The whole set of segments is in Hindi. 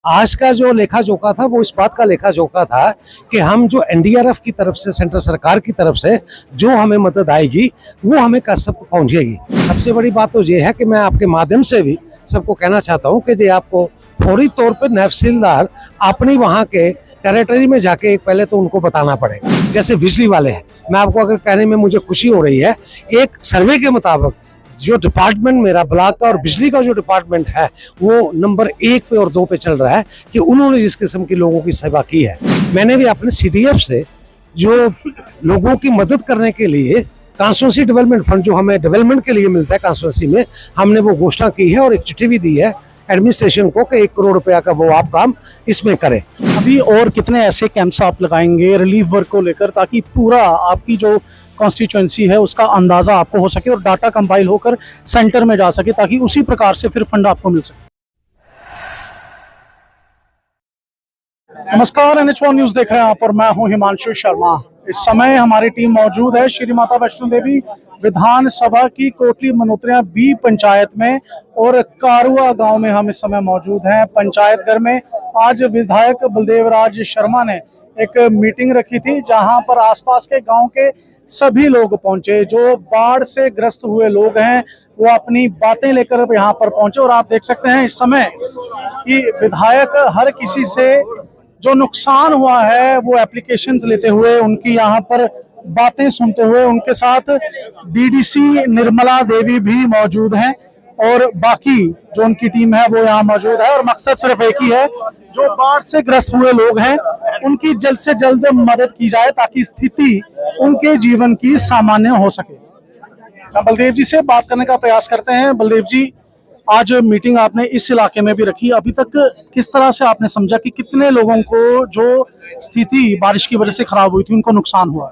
आज का जो लेखा जोखा था वो इस बात का लेखा जोखा था कि हम जो एनडीआरएफ की तरफ से, सेंट्रल सरकार की तरफ से जो हमें मदद आएगी वो हमें सब तक पहुंचेगी। सबसे बड़ी बात तो ये है कि मैं आपके माध्यम से भी सबको कहना चाहता हूं कि जो आपको फौरी तौर पर तहसीलदार अपनी वहां के टेरिटरी में जाके पहले तो उनको बताना पड़ेगा। जैसे बिजली वाले हैं, मैं आपको अगर कहने में मुझे खुशी हो रही है, एक सर्वे के मुताबिक जो डिपार्टमेंट मेरा ब्लॉक का और बिजली का जो डिपार्टमेंट है वो नंबर 1 पे और 2 पे चल रहा है कि उन्होंने जिस किस्म की लोगों की सेवा की है। मैंने भी अपने सीडीएफ से जो लोगों की मदद करने के लिए कॉन्स्टिट्यूंसी डेवलपमेंट फंड जो हमें डेवलपमेंट के लिए मिलता है कॉन्स्टिट्यूंसी में, हमने वो घोषणा की है और एक चिट्ठी भी दी है एडमिनिस्ट्रेशन को कि 1 करोड़ रुपया का वो आप काम इसमें करें। अभी और कितने ऐसे कैंप्स आप लगाएंगे रिलीफ वर्क को लेकर, ताकि पूरा आपकी जो कॉन्स्टिट्यूएंसी है उसका अंदाजा आपको हो सके और डाटा कंपाइल होकर सेंटर में जा सके, ताकि उसी प्रकार से फिर फंड आपको मिल सके। नमस्कार, NH1 न्यूज देख रहे हैं आप और मैं हूं हिमांशु शर्मा। इस समय हमारी टीम मौजूद है श्री माता वैष्णो देवी विधानसभा की कोटली मनोत्रिया बी पंचायत में और कारुआ गांव में हम इस समय मौजूद हैं। पंचायत घर में आज विधायक बलदेव राज शर्मा ने एक मीटिंग रखी थी, जहां पर आसपास के गांव के सभी लोग पहुंचे। जो बाढ़ से ग्रस्त हुए लोग हैं वो अपनी बातें लेकर यहां पर पहुंचे और आप देख सकते हैं इस समय कि विधायक हर किसी से जो नुकसान हुआ है वो एप्लीकेशंस लेते हुए, उनकी यहाँ पर बातें सुनते हुए, उनके साथ डीडीसी निर्मला देवी भी मौजूद हैं और बाकी जो उनकी टीम है वो यहाँ मौजूद है। और मकसद सिर्फ एक ही है, जो बाढ़ से ग्रस्त हुए लोग हैं उनकी जल्द से जल्द मदद की जाए ताकि स्थिति उनके जीवन की सामान्य हो सके। बलदेव जी से बात करने का प्रयास करते हैं। बलदेव जी, आज मीटिंग आपने इस इलाके में भी रखी, अभी तक किस तरह से आपने समझा कि कितने लोगों को जो स्थिति बारिश की वजह से खराब हुई थी उनको नुकसान हुआ?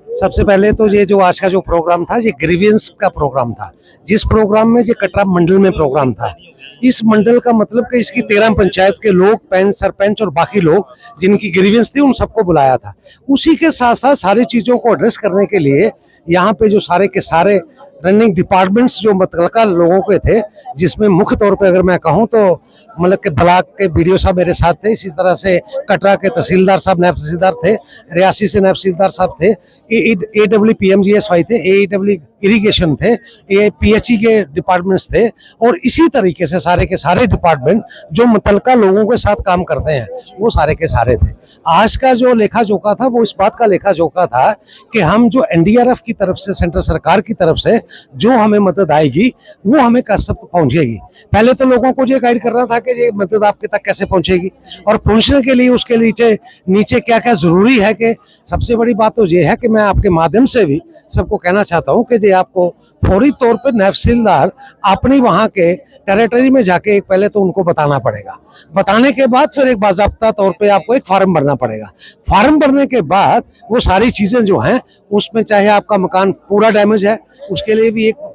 सबसे पहले तो ये जो आज का जो प्रोग्राम था ये ग्रीवियंस का प्रोग्राम था, जिस प्रोग्राम में ये कटरा मंडल में प्रोग्राम था। इस मंडल का मतलब कि इसकी 13 पंचायत के लोग, पैंच, सरपंच और बाकी लोग जिनकी ग्रीवियंस थी उन सबको बुलाया था। उसी के साथ साथ सारी चीजों को एड्रेस करने के लिए यहाँ पे जो सारे के सारे रनिंग डिपार्टमेंट्स जो मुतलका लोगों के थे, जिसमें मुख्य तौर पे अगर मैं कहूँ तो मतलब के ब्लॉक के बीडीओ साहब मेरे साथ थे, इसी तरह से कटरा के तहसीलदार साहब, नायब तहसीलदार थे, रियासी से नायब तहसीलदार साहब थे, AWE PMGSY थे, AWE इरिगेशन थे, PHE के डिपार्टमेंट्स थे और इसी तरीके से सारे के सारे डिपार्टमेंट जो मुतलका लोगों के साथ काम करते हैं वो सारे के सारे थे। आज का जो लेखा जोखा था वो इस बात का लेखा जोखा था कि हम जो एनडीआरएफ की तरफ से, सेंट्रल सरकार की तरफ से जो हमें मदद आएगी वो हमें सब तक पहुंचेगी। पहले तो लोगों को ये गाइड करना था कि ये मदद आपके तक कैसे पहुंचेगी और पहुंचने के लिए उसके नीचे क्या क्या जरूरी है। कि सबसे बड़ी बात तो ये है कि मैं आपके माध्यम से भी सबको कहना चाहता हूं कि जो आपको फौरी तौर पर तहसीलदार अपनी वहां के टेरिटरी में जाके पहले तो उनको बताना पड़ेगा। बताने के बाद फिर एक बाज़ाब्ता तौर पे आपको एक फॉर्म भरना पड़ेगा। फॉर्म भरने के बाद वो सारी चीजें जो हैं उसमें, चाहे आपका मकान पूरा डैमेज है उसके लिए भी एक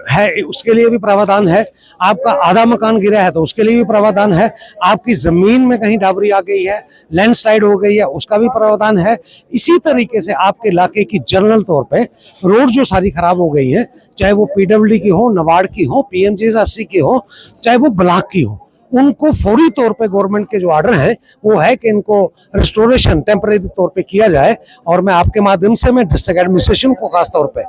है, उसके लिए भी प्रावधान है, आपका आधा मकान गिरा है तो उसके लिए भी प्रावधान है, आपकी जमीन में कहीं डाबरी आ गई है, लैंडस्लाइड हो गई है, उसका भी प्रावधान है। इसी तरीके से आपके इलाके की जनरल तौर पे रोड जो सारी खराब हो गई है, चाहे वो PWD की हो, नबार्ड की हो, PMGSY की हो, चाहे वो ब्लॉक की हो, उनको फौरी तौर पे गवर्नमेंट के जो ऑर्डर हैं वो है कि इनको रिस्टोरेशन टेम्परेरी तौर पे किया जाए। और मैं आपके माध्यम से मैं डिस्ट्रिक्ट एडमिनिस्ट्रेशन को खास तौर पे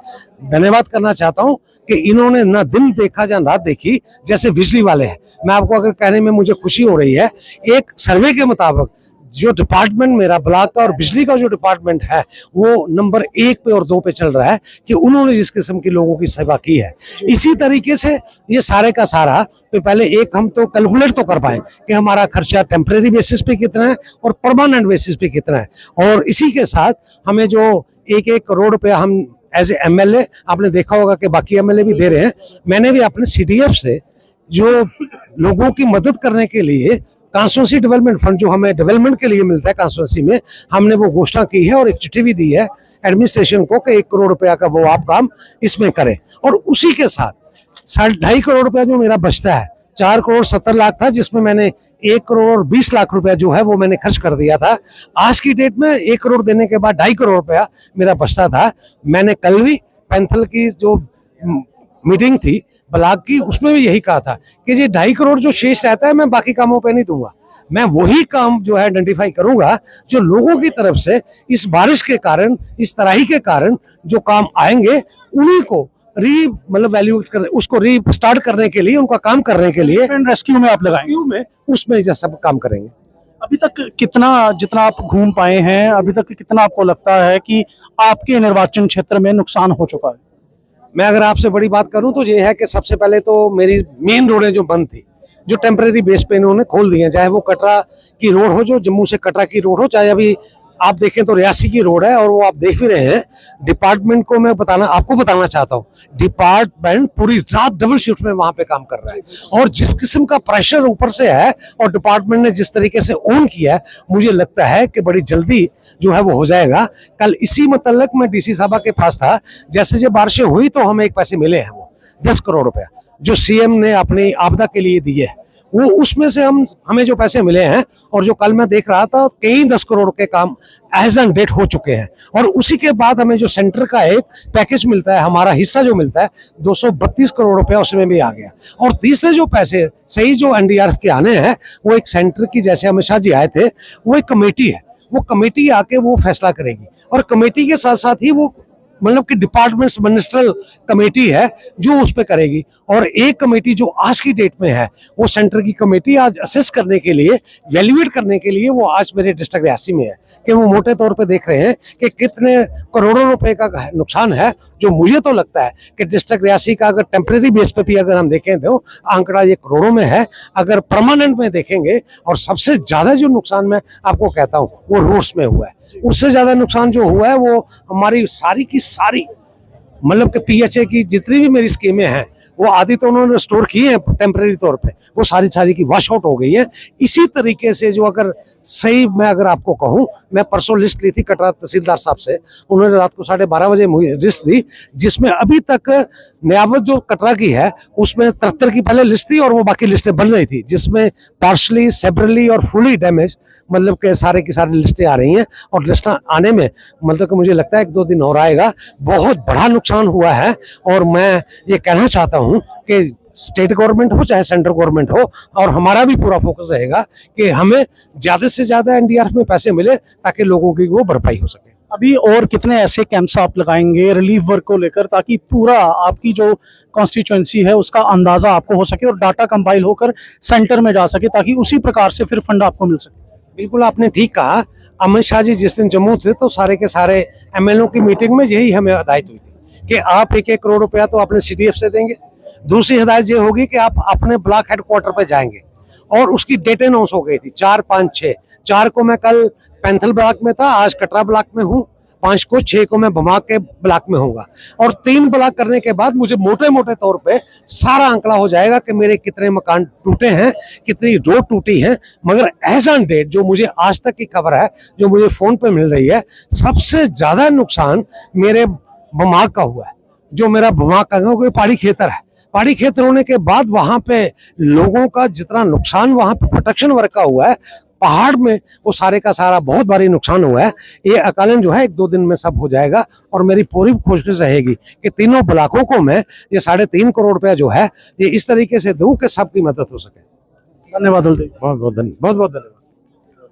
धन्यवाद करना चाहता हूं कि इन्होंने ना दिन देखा या रात देखी, जैसे बिजली वाले हैं। मैं आपको अगर कहने में मुझे खुशी हो रही है, एक सर्वे के मुताबिक जो डिपार्टमेंट मेरा ब्लॉक का और बिजली का जो डिपार्टमेंट है वो नंबर 1 पे और 2 पे चल रहा है कि उन्होंने जिस किस्म की लोगों की सेवा की है। इसी तरीके से ये सारे का सारा तो पहले एक हम तो कैलकुलेट तो कर पाए कि हमारा खर्चा टेम्परेरी बेसिस पे कितना है और परमानेंट बेसिस पे कितना है। और इसी के साथ हमें जो 1-1 करोड़ रुपया हम एज ए MLA, आपने देखा होगा कि बाकी MLA भी दे रहे हैं, मैंने भी अपने CDF से जो लोगों की मदद करने के लिए कॉन्स्टिट्यूंसी डेवलपमेंट फंड जो हमें डेवलपमेंट के लिए मिलता है कॉन्स्टिट्यूंसी में, हमने वो घोषणा की है और एक चिट्ठी भी दी है एडमिनिस्ट्रेशन को कि 1 करोड़ रुपया का वो आप काम इसमें करें। और उसी के साथ 2.5 करोड़ रुपया जो मेरा बचता है, 4 करोड़ 70 लाख था, जिसमें मैंने 1 करोड़ और 20 लाख रुपया जो है वो मैंने खर्च कर दिया था। आज की डेट में 1 करोड़ देने के बाद 2.5 करोड़ रुपया मेरा बचता था। मैंने कल भी पैंथल की जो मीटिंग थी ब्लॉक की, उसमें भी यही कहा था कि ये 2.5 करोड़ जो शेष रहता है मैं बाकी कामों पे नहीं दूंगा, मैं वही काम जो है आइडेंटिफाई करूंगा जो लोगों की तरफ से इस बारिश के कारण, इस तराई के कारण जो काम आएंगे उन्हीं को वैल्यूएट कर, उसको री स्टार्ट करने के लिए, उनका काम करने के लिए रेस्क्यू में आप लगाएं। रेस्क्यू में, उसमें ये सब काम करेंगे। अभी तक कितना, जितना आप घूम पाए हैं, अभी तक कितना आपको लगता है कि आपके निर्वाचन क्षेत्र में नुकसान हो चुका है? मैं अगर आपसे बड़ी बात करूं तो ये है कि सबसे पहले तो मेरी मेन रोडें जो बंद थी, जो टेम्परेरी बेस पे इन्होंने खोल दी हैं, चाहे वो कटरा की रोड हो, जो जम्मू से कटरा की रोड हो, चाहे अभी आप देखें तो रियासी की रोड है, और वो आप देख भी रहे हैं। डिपार्टमेंट को मैं आपको बताना चाहता हूँ, डिपार्टमेंट पूरी रात डबल शिफ्ट में वहां पे काम कर रहा है, और जिस किस्म का प्रेशर ऊपर से है और डिपार्टमेंट ने जिस तरीके से ऑन किया है, मुझे लगता है कि बड़ी जल्दी जो है वो हो जाएगा। कल इसी मतलब मैं डीसी साहब के पास था, जैसे जब बारिशें हुई तो हमें एक पैसे मिले हैं, वो 10 करोड़ रुपया जो सीएम ने अपनी आपदा के लिए दिए है, वो उसमें से हमें जो पैसे मिले हैं, और जो कल मैं देख रहा था कई 10 करोड़ के काम एज एन डेट हो चुके हैं, और उसी के बाद हमें जो सेंटर का एक पैकेज मिलता है, हमारा हिस्सा जो मिलता है 232 करोड़ रुपया उसमें भी आ गया। और तीसरे जो पैसे सही जो एनडीआरएफ के आने हैं, वो एक सेंटर की, जैसे अमित जी आए थे, वो एक कमेटी है, वो कमेटी आके वो फैसला करेगी, और कमेटी के साथ साथ ही वो मतलब कि डिपार्टमेंट्स मिनिस्ट्रल कमेटी है जो उस पर करेगी। और एक कमेटी जो आज की डेट में है, वो सेंटर की कमेटी आज असेस करने के लिए, वैल्यूएट करने के लिए, वो आज मेरे डिस्ट्रिक्ट रियासी में है, कि वो मोटे तौर पे देख रहे हैं कि कितने करोड़ों रुपए का नुकसान है। जो मुझे तो लगता है कि डिस्ट्रिक्ट रियासी का अगर टेम्परेरी बेस पे भी अगर हम देखें तो आंकड़ा ये करोड़ों में है, अगर परमानेंट में देखेंगे, और सबसे ज्यादा जो नुकसान मैं आपको कहता हूँ वो रोड्स में हुआ है, उससे ज्यादा नुकसान जो हुआ है वो हमारी सारी की सारी मतलब कि पीएचए की जितनी भी मेरी स्कीमें हैं, वो आदि तो उन्होंने स्टोर की हैं टेम्परेरी तौर पे, वो सारी की वॉश आउट हो गई है। इसी तरीके से जो अगर सही मैं अगर आपको कहूँ, मैं परसों लिस्ट ली थी कटरा तहसीलदार साहब से, उन्होंने रात को 12:30 बजे मुझे लिस्ट दी, जिसमें अभी तक न्यावत जो कटरा की है उसमें 73 की पहले लिस्ट थी, और वो बाकी लिस्टें बन रही थी, जिसमें पार्शली, सेपरेटली और फुली डैमेज मतलब के सारे की सारी लिस्टें आ रही हैं, और लिस्ट आने में मतलब कि मुझे लगता है 1-2 दिन और आएगा। बहुत बड़ा नुकसान हुआ है, और मैं ये कहना चाहता हूँ कि स्टेट गवर्नमेंट हो चाहे सेंट्रल गवर्नमेंट हो, और हमारा भी पूरा फोकस रहेगा कि हमें ज्यादा से ज्यादा एनडीआरएफ में पैसे मिले ताकि लोगों की वो भरपाई हो सके। अभी और कितने ऐसे कैंप्स आप लगाएंगे रिलीफ वर्क को लेकर, ताकि पूरा आपकी जो कॉन्स्टिट्यूएंसी है उसका अंदाजा आपको हो सके और डाटा कंपाइल होकर सेंटर में जा सके, ताकि उसी प्रकार से फिर फंड आपको मिल सके? बिल्कुल आपने ठीक कहा। अमित शाह जी जिस दिन जम्मू थे तो सारे के सारे एमएलओ की मीटिंग में यही हमें हिदायत हुई थी कि आप 1-1 करोड़ रुपया तो अपने सीडीएफ से देंगे। दूसरी हिदायत ये होगी कि आप अपने ब्लॉक हेडक्वार्टर पे जाएंगे, और उसकी डेट अनाउंस हो गई थी 4, 5, 6। 4 को मैं कल पैंथल ब्लॉक में था, आज कटरा ब्लॉक में हूँ, 5 को, 6 को मैं भमाग के ब्लॉक में होऊंगा, और 3 ब्लॉक करने के बाद मुझे मोटे मोटे तौर पे सारा आंकड़ा हो जाएगा कि मेरे कितने मकान टूटे हैं, कितनी रोड टूटी है। मगर एज ऑन डेट जो मुझे आज तक की खबर है, जो मुझे फोन पे मिल रही है, सबसे ज्यादा नुकसान मेरे भमाग का हुआ है। जो मेरा भमाग का है पहाड़ी खेतर है, पहाड़ी क्षेत्र होने के बाद वहां पे लोगों का जितना नुकसान वहां पे प्रोटेक्शन वर्क का हुआ है, पहाड़ में वो सारे का सारा बहुत भारी नुकसान हुआ है। ये अकालन जो है 1-2 दिन में सब हो जाएगा, और मेरी पूरी कोशिश रहेगी कि तीनों ब्लॉकों को मैं ये 3.5 करोड़ रुपया जो है ये इस तरीके से दूं कि सबकी मदद हो सके। धन्यवाद बलदेव, बहुत बहुत धन्यवाद।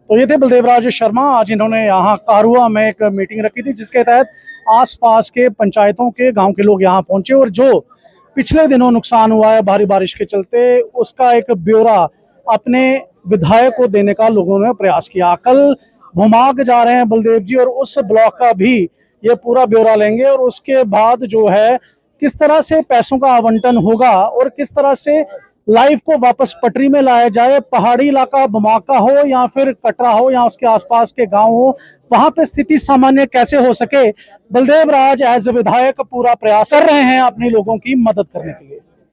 तो ये थे बलदेव राज शर्मा। आज इन्होंने यहाँ कारुआ में एक मीटिंग रखी थी, जिसके तहत आसपास के पंचायतों के गांव के लोग यहाँ पहुंचे, और जो पिछले दिनों नुकसान हुआ है भारी बारिश के चलते, उसका एक ब्यौरा अपने विधायक को देने का लोगों ने प्रयास किया। कल भमाग जा रहे हैं बलदेव जी, और उस ब्लॉक का भी ये पूरा ब्यौरा लेंगे, और उसके बाद जो है किस तरह से पैसों का आवंटन होगा और किस तरह से लाइफ को वापस पटरी में लाया जाए। पहाड़ी इलाका भमाग का हो या फिर कटरा हो या उसके आसपास के गांव हो, वहां पे स्थिति सामान्य कैसे हो सके, बलदेव राज एज ए विधायक पूरा प्रयास कर रहे हैं अपने लोगों की मदद करने के लिए।